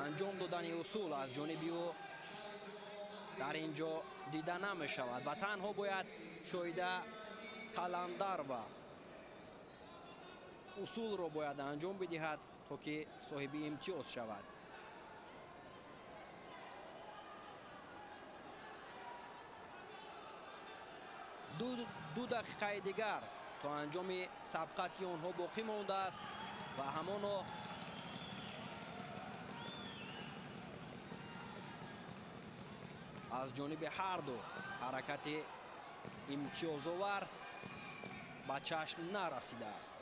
انجام دادن اصول از جانب او در اینجا دیده نمی شود و تنها باید شایده قلندر و اصول را باید انجام بدهد تا که صاحب امتیاز شود. دو دقیقه دیگر تا انجام سبقت آنها باقی مانده است و همانا از جانب هر دو حرکت امتیازآور به چشم نرسیده است.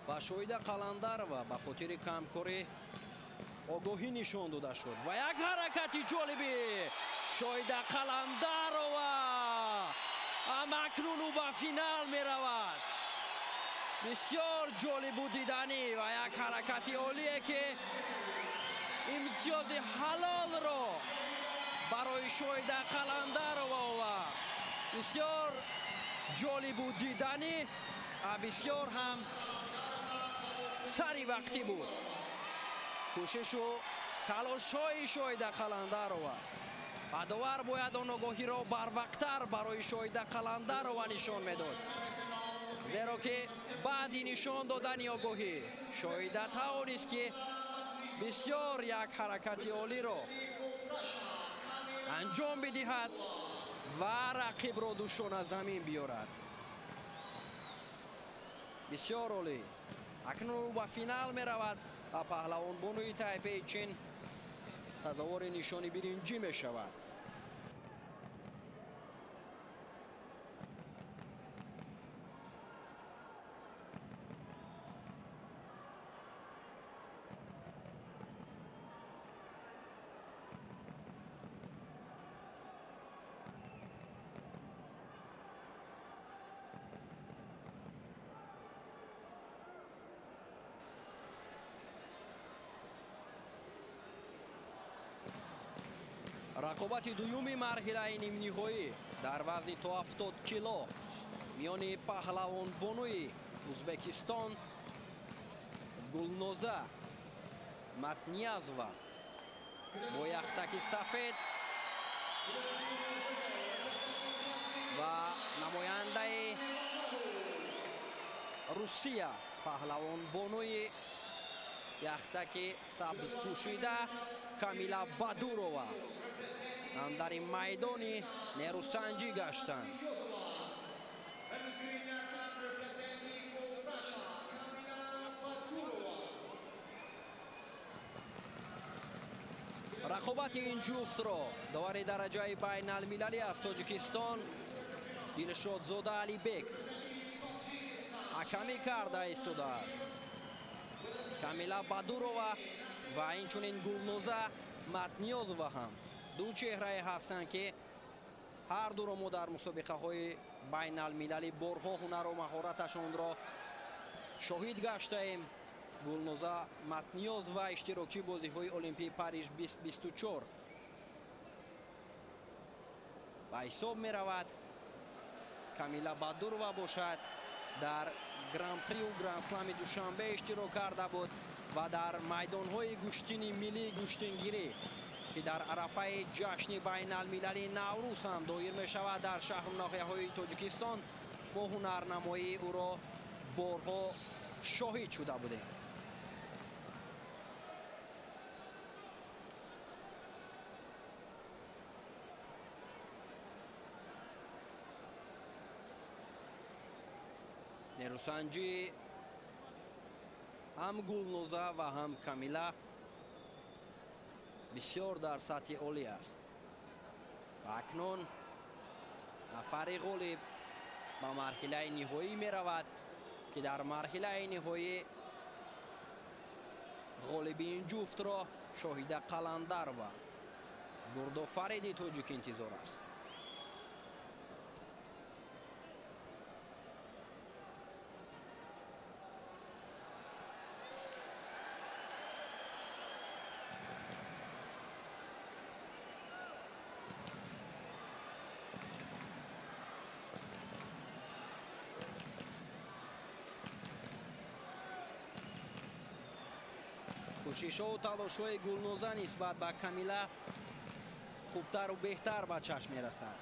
با شایده قلندر و به خاطر کمکاری آگاهی نشان داده شد و یک حرکت جالبی شایده قلندر و اکنون او به فینال می رود. بسیار جالب و دیدنی و یک حرکت عالیه که امتیاز حلال را برای شایده قلندر و بسیار جالب و دیدنی و بسیار هم سری وقتی بود. کوشش و تلاش های شایده قلندر و داور باید آن آگاهی را بر وقتتر برای شایده قلندر و نشان میداد، زیرا که بعد نشان دادن آگاهی شایده توانست که بسیار یک حرکت عالی را انجام بدهد و رقیب را دوشان از زمین بیارد. بسیار عالی. اکنون او به فینال می رود و پهلوان بانوی تایپه چین سزاوار نشان برنجی می شود. رقابت دومی مرحله نیم‌نهایی در وزن تا 70 کیلو میان پهلوان بانوی ازبکستان گلنوزا متنیازова با یختک سفید و نماینده روسیه پهلوان بانوی یختک سبز پوشیده کامیلا بادورова هم در این میدان نیروسنجی گشتند. رقابت این جفت را داور درجه بین المللی از تاجیکستان دلشادزاده علیبک حکمی کرده ایستاده است. کامیلا بادورова و اینچنین گلنوزا متنیازова هم دو چهره هستند که هر دو را ما در مسابقه های بین المللی بارها هنر و مهارتشان را شاهد گشته ایم. گلنوزا متنیازova اشتراکچی بازی های المپیک پاریژ 2024 به حساب می رود. کامیلا بادورова باشد در گران پری و گران اسلم دوشنبه اشتراک کرده بود و در میدان های گشتین ملی گشتینگیری که در عرفه جشن بین المللی نوروز هم دایر می شود در شهر و ناحیه های تاجیکستان ما هنرنمایی او را بارها شاهد شده بودیم. نیروسنجی هم گلنوزا و هم کامیلا بسیار در سطح عالی است و اکنون نفر غالب به مرحله نهایی می رود که در مرحله نهایی غالبی این جفت را شاهد قلندر و گردآفرید تاجیک انتظار است. کوشش‌ها و تلاش‌های گلنوزا نسبت به کامیلا خوبتر و بهتر به چشم می‌رسد.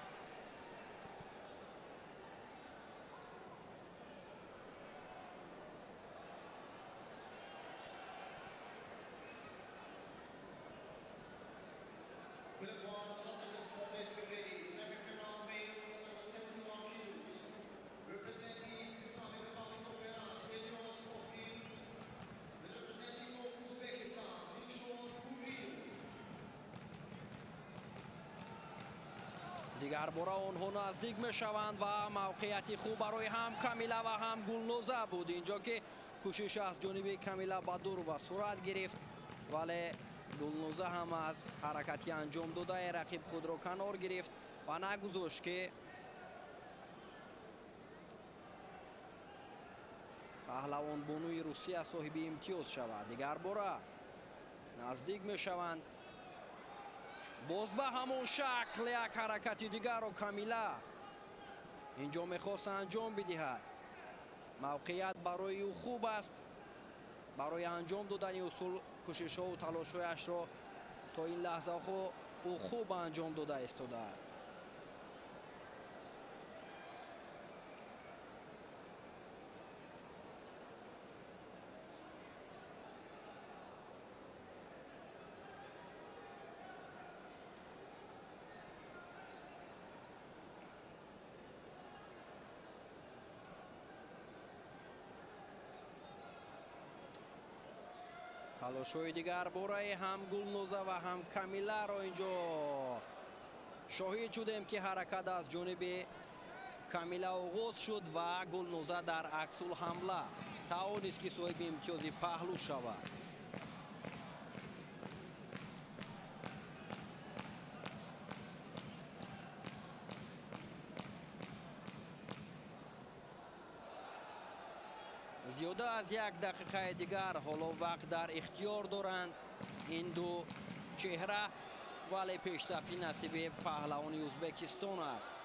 دیگر باره آنها نزدیک میشوند و موقعیت خوب برای هم کامیلا و هم گلنوزا بود. اینجا که کوشش از جانب کامیلا بادور و سرعت گرفت، ولی گلنوزا هم از حرکتی انجام داده رقیب خود را کنار گرفت و نگذاشت که پهلوان بانوی روسیه صاحب امتیاز شود. دیگر باره نزدیک میشوند. باز به همون شکل یک حرکت دیگر رو کامیلا اینجا میخواست انجام بدهد. موقعیت برای او خوب است برای انجام دادن اصول کوشش ها و تلاش هایش را تا این لحظه او خوب انجام داده ایستاده است. تلاش‌های دیگر برای هم گلنوزا و هم کامیلا را اینجا شاهد شدیم که حرکت از جانب کامیلا آغاز شد و گلنوزا در عکس الحمله توانست که صاحب امتیاز پهلو شود. زیاده از یک دقیقه دیگر حالا وقت در اختیار دارند این دو چهره، ولی پیشرفتی نصیب پهلوان ازبکستان است.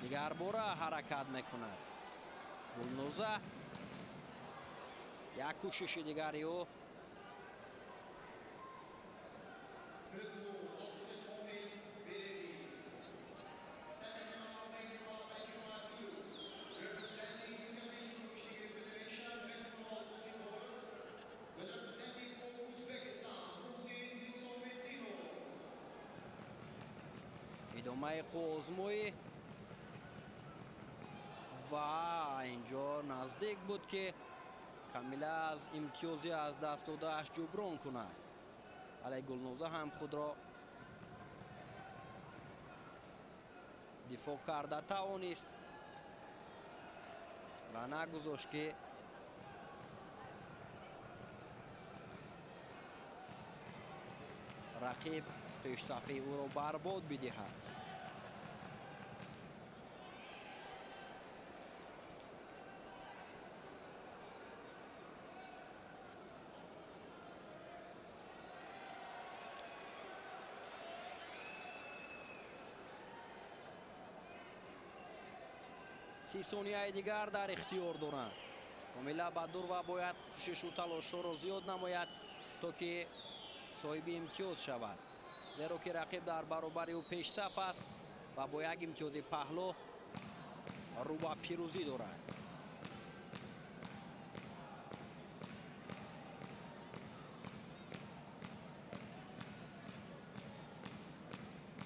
دیگر باره حرکت میکند گلنوزا. یک کوشش دیگری او ادامه قازموی و اینجا نزدیک بود که کامیلا از امتیازی از دست دادهش جبران کند، ولی گلنوزا هم خود را دفاع کرده توانست و نگذاشت که رقیب پیشرفت او را برباد بدهد. سی ثانیه دیگر در اختیار دارند. کامیلا بادور و باید کوشش و تلاش را زیاد نماید تا که صاحب امتیاز شود، زیرا که رقیب در برابر او پیش صف است و با یک امتیاز پهلو رو به پیروزی دارد.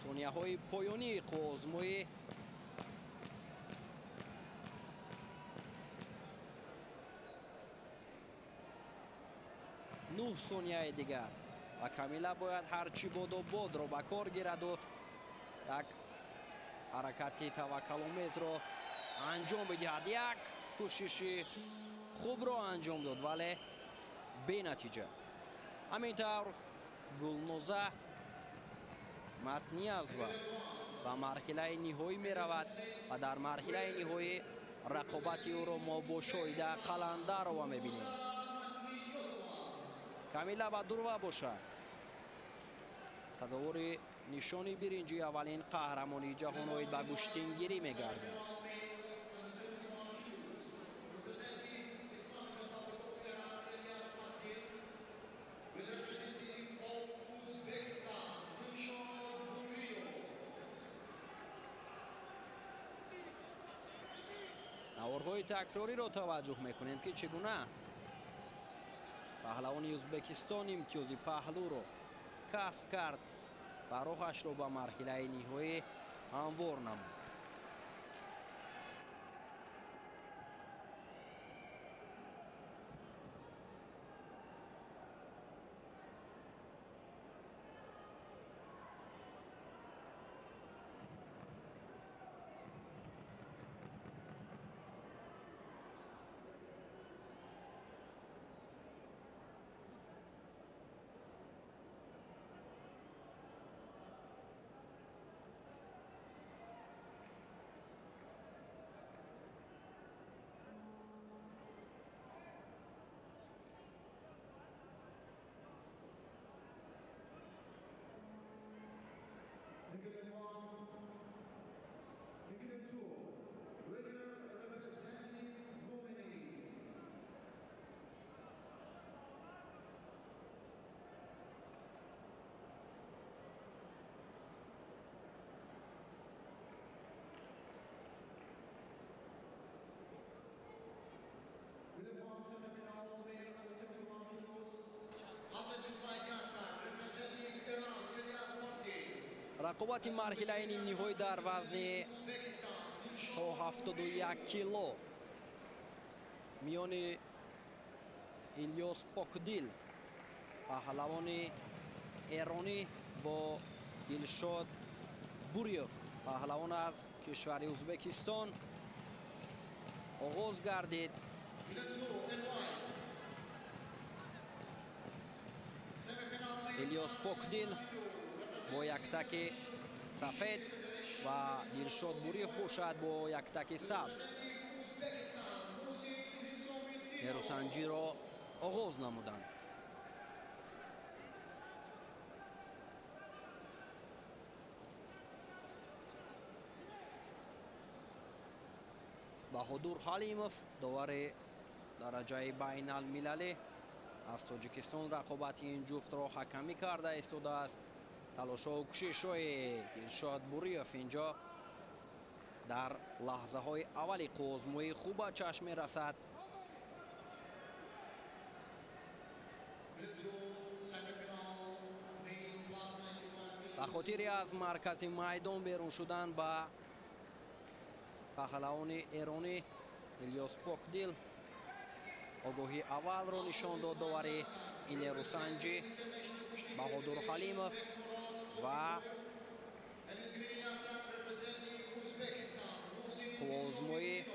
ثانیه های پایانی قازموی 9 ثانیه دیگر و کامیلا باید هرچی باد و باد را به کار گیرد و یک حرکت توکل‌آمیز را انجام بدهد. یک کوشش خوب رو انجام داد ولی بی نتیجه. همینطور گلنوزه متنیازوا به مرحله نهایی می رود و در مرحله نهایی رقابت او را ما با شاهد قلنده رو می بینیم. کامیلا بادورова باشد سزاوار نشانی برنجی اولین قهرمانی جهانی به گشتنگیری می گردد. نوارهای تکراری را توجه میکنیم که چگونه پهلوان ازبکستان امتیاز پهلو را کسب کرد و راهش را به مرحله نهایی هموار نمود. رقابت مرحله نیم نهایی در وزن تا 71 کیلو میان الیاس پاکدیل پهلوان ایرانی با دلشاد بوریوف پهلوان از کشور ازبکستان آغاز گردید. الیاس پاکدیل با یک تک سفید و دلشاد بوریوف باشد با یک تک سبز نیروسنجی را آغاز نمودند. بهادور حلیمов داور درجه بین المللی از تاجیکستان رقابت این جفت را حکمی کرده ایستاده است. تلاش و کوشش های دلشاد بوریوف اینجا در لحظه های اولی آزمایی خوب به چشم می رسد. به خاطر از مرکز میدان بیرون شدن به پهلوان ایرانی الیاس پاکدیل آگاهی اول را نشان داد داوری این نیروسنجی بهادور حلیمов و آزمایی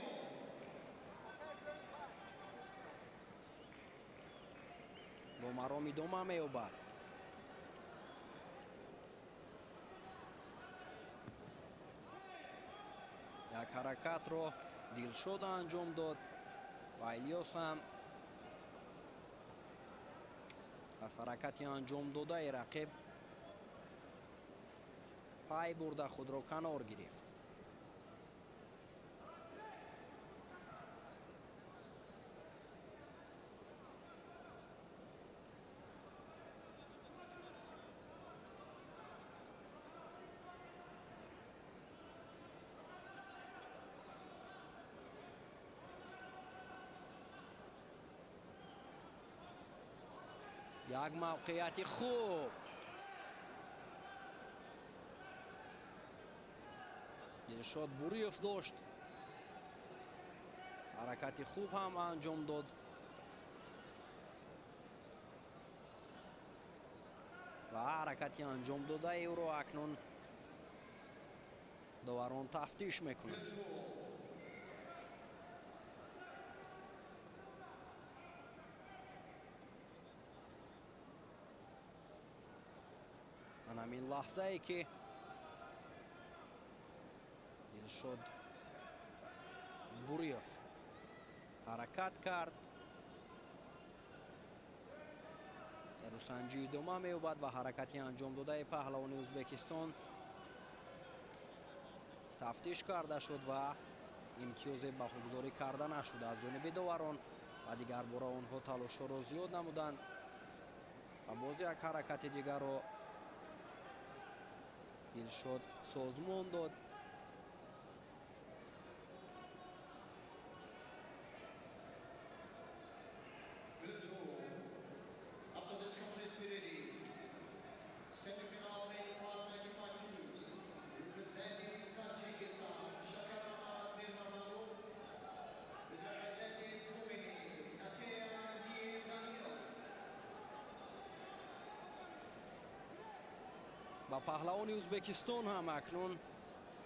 با مرام ادامه می‌یابد. یک حرکت را دلشاد انجام داد و الیاس هم از حرکتی انجام داده رقیب پای برده خود را کنار گرفت. یک موقعیت خوب دلشاد بوریوف داشت، حرکت خوب هم انجام داد و حرکتی انجام داده او را اکنون داوران تفتیش میکنند. همین لحظه ای که دلشد بوریف حرکت کرد، ضرورسنجی ادامه می‌یابد و حرکتی انجام داده پهلوان ازبکستان تفتیش کرده شد و امتیاز به‌گذاری کرده نشد از جانب داوران و دیگر باره آنها تلاش‌ها را زیاد نمودند و باز یک حرکت دیگر را دلشد سازمان داد. با پهلوان ازبکستان هم اکنون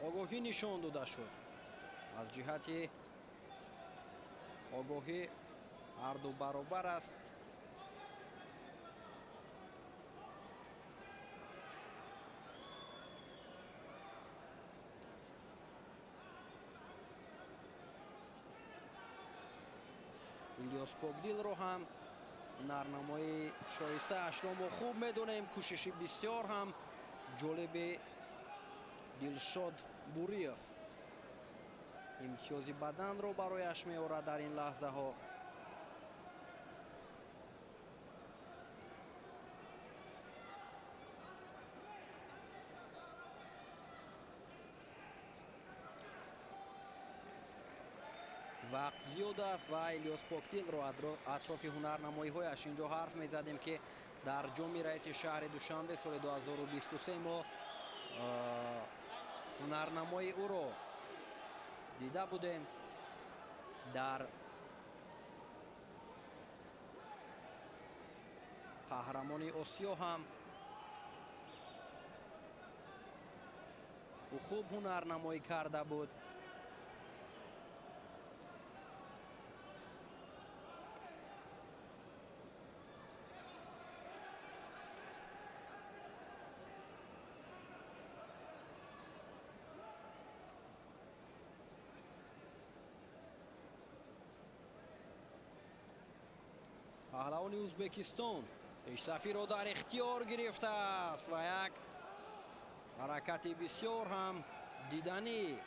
آگاهی نشان داده شد. از جهت آگاهی هر دو برابر است. الیاس پاکدل رو هم نرنمای شایسته اش را ما خوب میدونیم. کوشش بسیار هم جالب دلشاد بوریف امتیاز بدن رو برایش می‌آورد در این لحظه ها. وقت زیاد است و الیاس پاکدل رو اطراف هنرنمایی هایش اینجا حرف می‌زدیم که در جام رئیس شهر دوشنبه سال 2023 ما هنرنمای او رو دیده بودیم. در قهرمانی آسیا هم او خوب هنرنمایی کرده بود. پهلوان ازبکستان پیش‌صفی را در اختیار گرفته است و یک حرکت بسیار هم دیدنی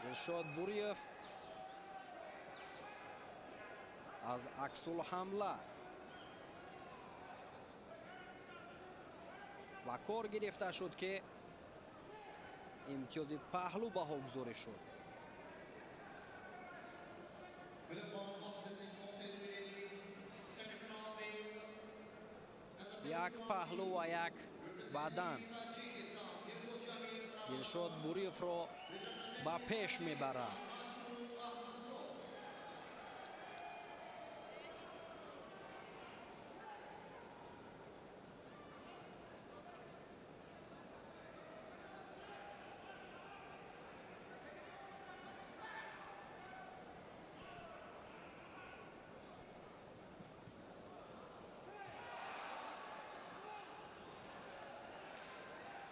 دلشاد بوریف از عکس الحمله و کار گرفته شد که امتیاز پهلو به‌گذاری شد. یک پهلو و یک بدن دلشاد بوریف را به پیش میبرد.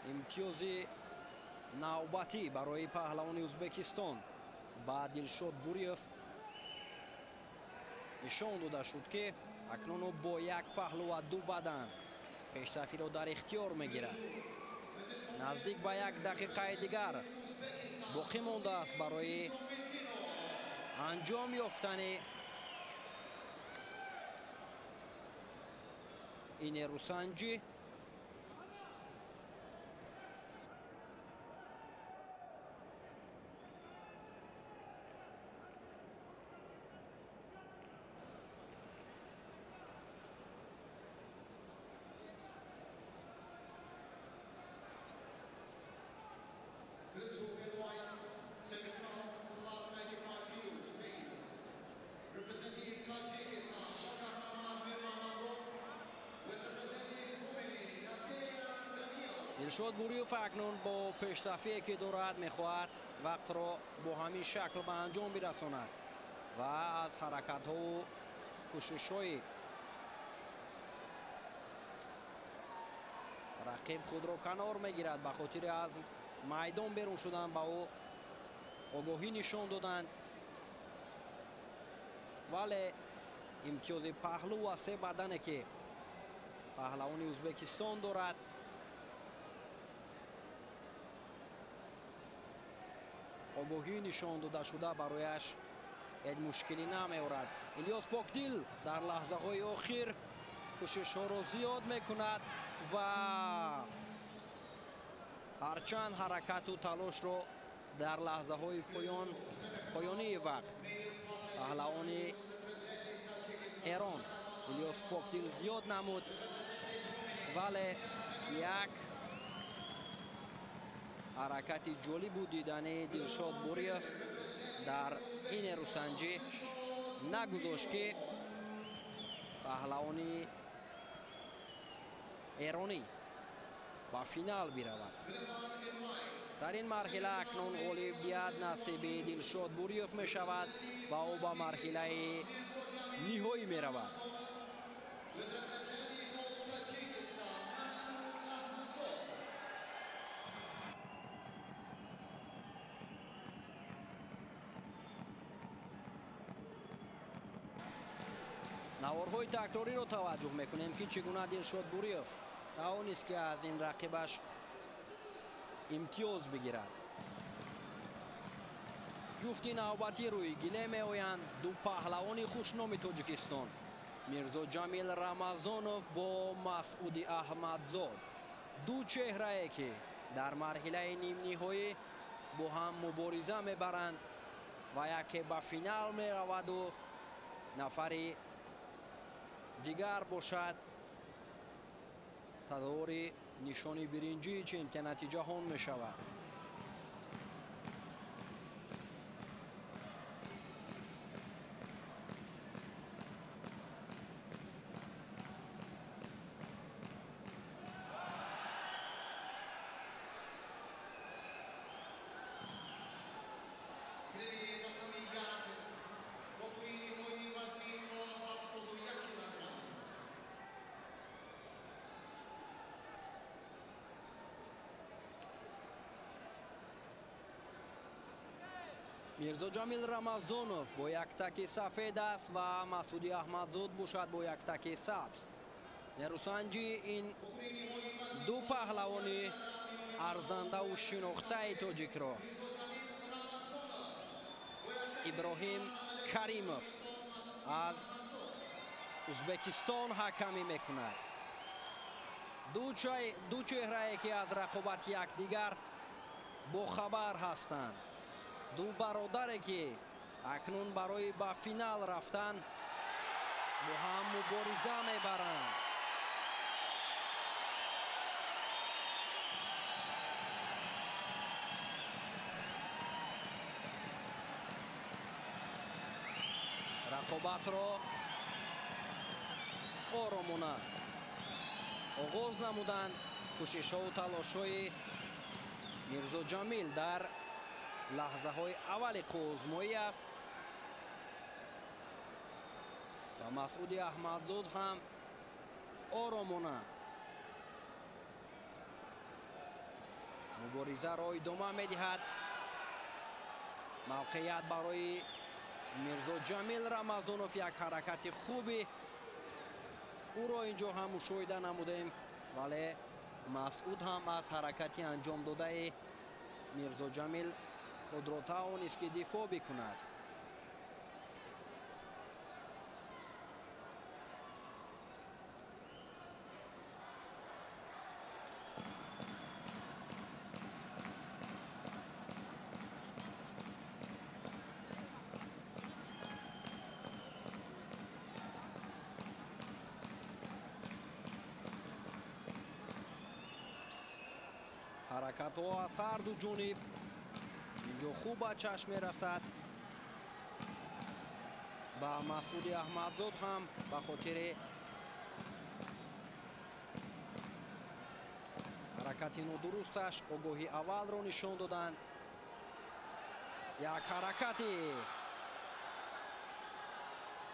امتیاز نوبتی برای پهلوان ازبکستان با دلشاد بوریف نشان داده شد که اکنون او با یک پهلو و دو بدن پیش‌صفی را در اختیار میگیرد. نزدیک به یک دقیقه دیگر باقی مانده است برای انجام یافتن این نیروسنجی. دلشاد بوریف اکنون با پیش‌صفی که دارد میخواهد وقت را با همین شکل به انجام برساند و از حرکت ها و کوشش های رقیب خود را کنار میگیرد. به خاطر از میدان بیرون شدن با او آگاهی نشان دادند، ولی امتیاز پهلو و 3 بدنه که پهلوان ازبکستان دارد آگاهی نشان داده شده برایش هیچ مشکلی نمیارد. الیاس پاکدل در لحظه های آخر کوشش ها را زیاد میکند و هرچند حرکت و تلاش را در لحظه های پایانی وقت پهلوان ایران الیاس پاکدل زیاد نمود، ولی یک حرکت جالب بود دیدن دلشاد بوریف در این روسنجی نگذاشت که پهلوان ایرانی به فینال برود. در این مرحله اکنون غالبیت نصیب دلشاد بوریف می شود و او به مرحله نهایی می رود. نوارهای تکراری را توجه میکنیم که چگونه دلشاد بوریف توانست که از این رقیبش امتیاز بگیرد. جفتی نوبتی روی گله می آیند دو پهلوان خوشنام تاجیکستان، میرزا جمیل رمضانوف با مسعود احمدزاد، دو چهره که در مرحله نیم نهایی با هم مبارزه میبرند و یکی به فینال می رود و نفر دیگر باشد صدور نشانی برنجی چمپیونات جهان می شود. میرزا جمیل رمضانوف با یک تک سفید است و مسعود احمدزاد باشد با یک تک سبز. نروسنجی این دو پهلوانی ارزنده و شناخته تاجیک را ابراهیم کریموف از ازبکستان حکمی میکند. دو چهره که از رقابت یکدیگر با خبر هستند، دو برادر که اکنون برای به فینال رفتن با هم مبارزه میبرند. رقابت را آرامانه آغاز نمودند. کوشش ها و تلاش های میرزا جمیل در لحظه های اول آزمایی است و مسعود احمدزاد هم آرامانه مبارزه را ادامه میدهد. موقعیت برای میرزا جمیل رمضانوف، یک حرکت خوبی او را اینجا هم مشاهده نمودیم، ولی مسعود هم از حرکتی انجام داده میرزا جمیل خود را توانست که دفاع بکند. حرکت ها از هر دو جانب اینجا خوب به چشم می رسد. با مسعود احمدزاد هم به خاطر حرکت نادرستش آگاهی اول را نشان دادند. یک حرکتی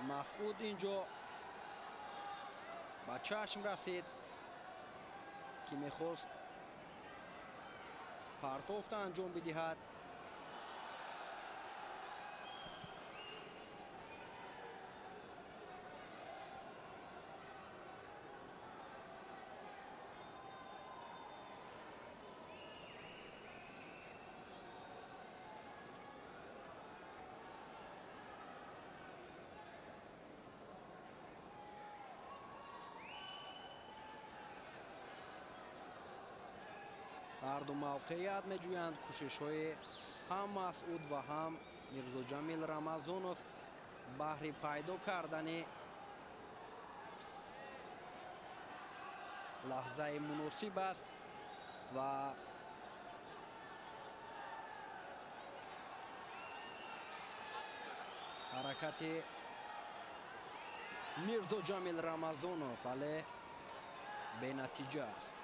مسعود اینجا به چشم رسید که میخواست پرتافت انجام بدهد. هر دو موقعیت میجویند. کوشش های هم مسعود و هم میرزا جمیل رمضانوف بهر پیدا کردن لحظه مناسب است و حرکت میرزا جمیل رمضانوف ولی به نتیجه است.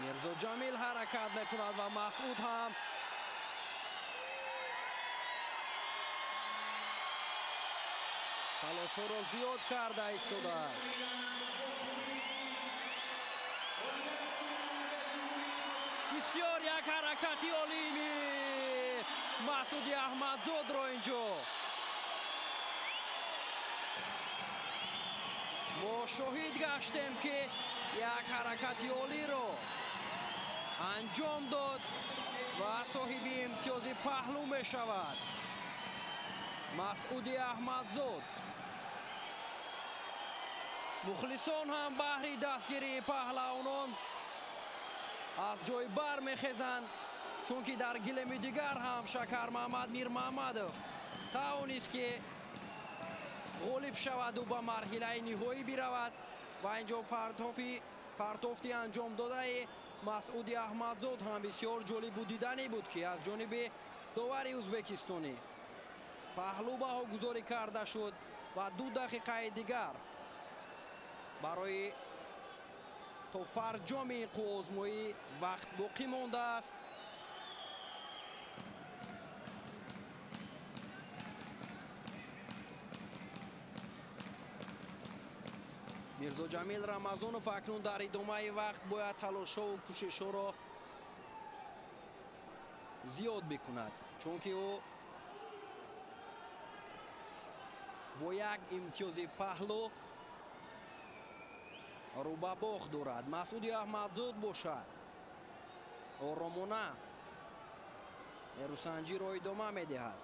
میرزا جمیل حرکت میکند و مسعود هم تلاش را زیاد کرده ایستاده است. بسیار یک حرکتی عالی مسعود احمدزاد را اینجا ما شاهد گشتیم که یک حرکتی عالی را انجام داد و صاحب امتیاز پهلو می شود مسعود احمدزاد. مخلصان هم بهر دستگیری پهلوانان از جای بر میخیزند، چون که در گلم دیگر هم شکر محمد میر محمدوف توانست که غالب شود و به مرحله نهایی برود و اینجا پرتافتی انجام داده مسعود احمدزاد هم بسیار جالب دیدنی بود که از جانب داور ازبکستانی پهلو بهاگذاری کرده شد و 2 دقیقه دیگر برای تا فرجام آزمایی وقت باقی مانده است. میرزا جمیل رمضانوف اکنون در ادامه وقت باید تلاش و کوشش را زیاد بکند، چون که او با یک امتیاز پهلو رو به باخت دارد. مسعود احمدزاد باشد آرامانه نیروسنجی را ادامه میدهد.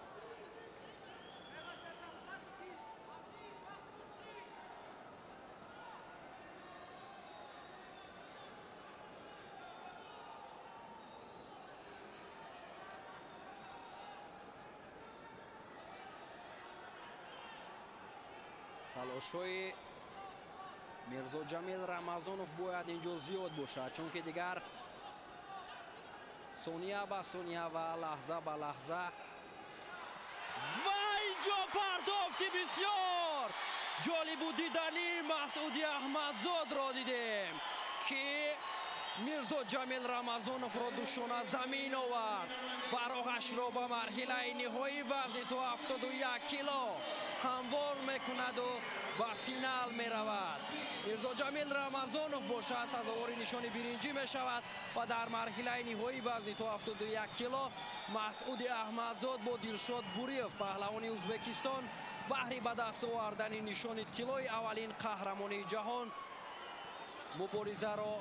تلاش‌های میرزا جمیل رمضانوف باید اینجا زیاد باشد، چون که دیگر ثانیه به ثانیه و لحظه به لحظه و اینجا پرتافتی بسیار جالب و دیدنی مسعود احمدزاد را دیدیم که میرزا جمیل رمضانوف را دوشانه زمین آورد و راهش را به مرحله نهایی وزن تا 71 کیلو هموار میکند و به فینال می رود. میرزا جمیل رمضانوف باشد سزاوار نشان برنجی می شود و در مرحله نهایی وزن تا 71 کیلو مسعود احمدزاد با دلشاد بوریف پهلوان ازبکستان بهر به دست آوردن نشان طلای اولین قهرمانی جهان مبارزه را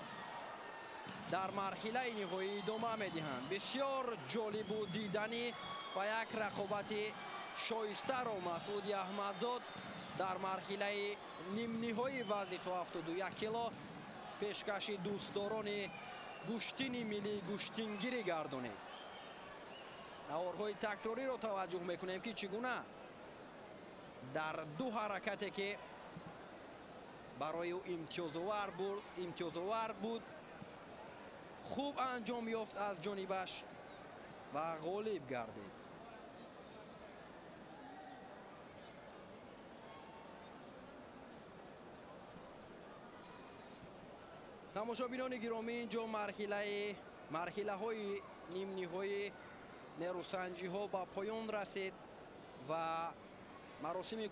در مرحله نهایی ادامه میدهند. بسیار جالب و دیدنی و یک رقابت شایسته را مسعود احمدزاد در مرحله نیم نهایی وزن تا 71 کیلو پیشکش دوستداران گوشتین ملی گوشتینگیری گردانید. نوارهای تکراری را توجه میکنیم که چگونه در 2 حرکتی که برای او امتیازآور بود خوب انجام یافت از جانبش و غالب گردید. тамошобинони гиромӣ, инҷо марҳилаҳои нимниҳои нерӯсанҷиҳо ба поён расид ва маросими